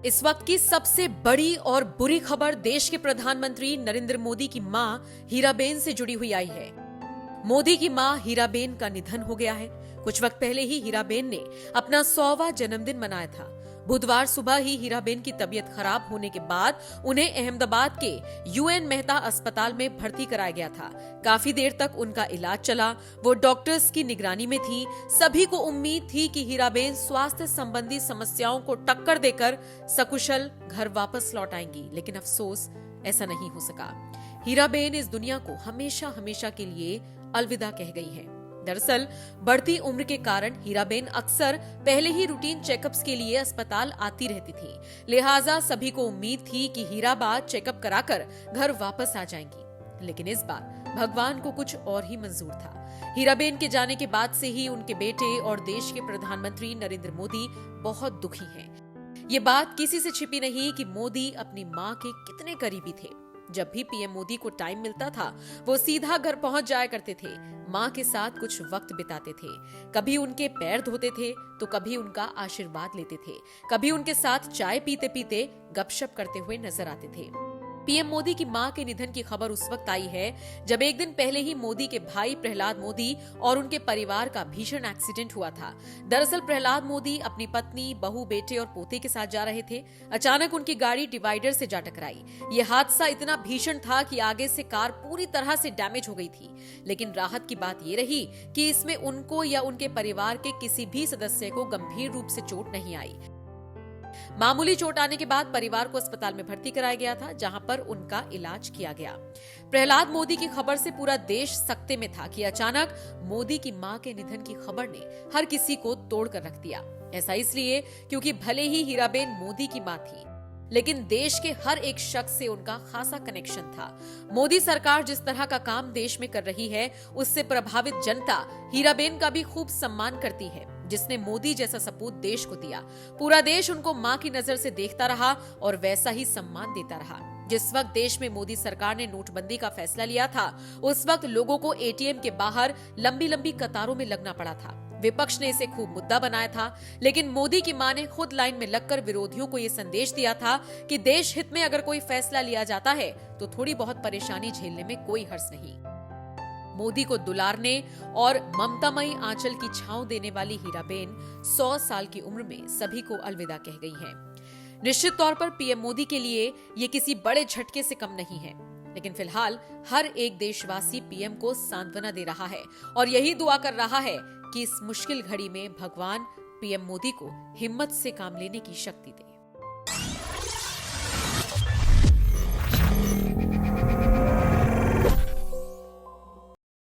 इस वक्त की सबसे बड़ी और बुरी खबर देश के प्रधानमंत्री नरेंद्र मोदी की मां हीराबेन से जुड़ी हुई आई है। मोदी की मां हीराबेन का निधन हो गया है। कुछ वक्त पहले ही हीराबेन ने अपना 100वां जन्मदिन मनाया था। बुधवार सुबह ही हीराबेन की तबीयत खराब होने के बाद उन्हें अहमदाबाद के यूएन मेहता अस्पताल में भर्ती कराया गया था। काफी देर तक उनका इलाज चला। वो डॉक्टर्स की निगरानी में थी। सभी को उम्मीद थी कि हीराबेन स्वास्थ्य संबंधी समस्याओं को टक्कर देकर सकुशल घर वापस लौट आएंगी, लेकिन अफसोस ऐसा नहीं हो सका। हीराबेन इस दुनिया को हमेशा हमेशा के लिए अलविदा कह गई हैं। दरअसल बढ़ती उम्र के कारण हीराबेन अक्सर पहले ही रूटीन चेकअप्स के लिए अस्पताल आती रहती थी। लिहाजा सभी को उम्मीद थी कि हीराबा चेकअप कराकर घर वापस आ जाएंगी, लेकिन इस बार भगवान को कुछ और ही मंजूर था। हीराबेन के जाने के बाद से ही उनके बेटे और देश के प्रधानमंत्री नरेंद्र मोदी बहुत दुखी हैं। ये बात किसी से छिपी नहीं कि मोदी अपनी मां के कितने करीबी थे। जब भी पीएम मोदी को टाइम मिलता था, वो सीधा घर पहुंच जाया करते थे। मां के साथ कुछ वक्त बिताते थे। कभी उनके पैर धोते थे तो कभी उनका आशीर्वाद लेते थे। कभी उनके साथ चाय पीते पीते गपशप करते हुए नजर आते थे। पीएम मोदी की मां के निधन की खबर उस वक्त आई है जब एक दिन पहले ही मोदी के भाई प्रहलाद मोदी और उनके परिवार का भीषण एक्सीडेंट हुआ था। दरअसल प्रहलाद मोदी अपनी पत्नी, बहू, बेटे और पोते के साथ जा रहे थे। अचानक उनकी गाड़ी डिवाइडर से जा टकराई। ये हादसा इतना भीषण था कि आगे से कार पूरी तरह से डैमेज हो गई थी। लेकिन राहत की बात ये रही कि इसमें उनको या उनके परिवार के किसी भी सदस्य को गंभीर रूप से चोट नहीं आई। मामूली चोट आने के बाद परिवार को अस्पताल में भर्ती कराया गया था, जहां पर उनका इलाज किया गया। प्रहलाद मोदी की खबर से पूरा देश सकते में था कि अचानक मोदी की मां के निधन की खबर ने हर किसी को तोड़कर रख दिया। ऐसा इसलिए क्योंकि भले ही हीराबेन मोदी की मां थी, लेकिन देश के हर एक शख्स से उनका खासा कनेक्शन था। मोदी सरकार जिस तरह का काम देश में कर रही है, उससे प्रभावित जनता हीराबेन का भी खूब सम्मान करती है, जिसने मोदी जैसा सपूत देश को दिया। पूरा देश उनको मां की नजर से देखता रहा और वैसा ही सम्मान देता रहा। जिस वक्त देश में मोदी सरकार ने नोटबंदी का फैसला लिया था, उस वक्त लोगों को एटीएम के बाहर लंबी लंबी कतारों में लगना पड़ा था। विपक्ष ने इसे खूब मुद्दा बनाया था, लेकिन मोदी की मां ने खुद लाइन में लगकर विरोधियों को यह संदेश दिया था कि देश हित में अगर कोई फैसला लिया जाता है तो थोड़ी बहुत परेशानी झेलने में कोई हर्ज नहीं। मोदी को दुलारने और ममतामयी आंचल की छांव देने वाली हीराबेन 100 साल की उम्र में सभी को अलविदा कह गई हैं। निश्चित तौर पर पीएम मोदी के लिए ये किसी बड़े झटके से कम नहीं है, लेकिन फिलहाल हर एक देशवासी पीएम को सांत्वना दे रहा है और यही दुआ कर रहा है कि इस मुश्किल घड़ी में भगवान पीएम मोदी को हिम्मत से काम लेने की शक्ति दे।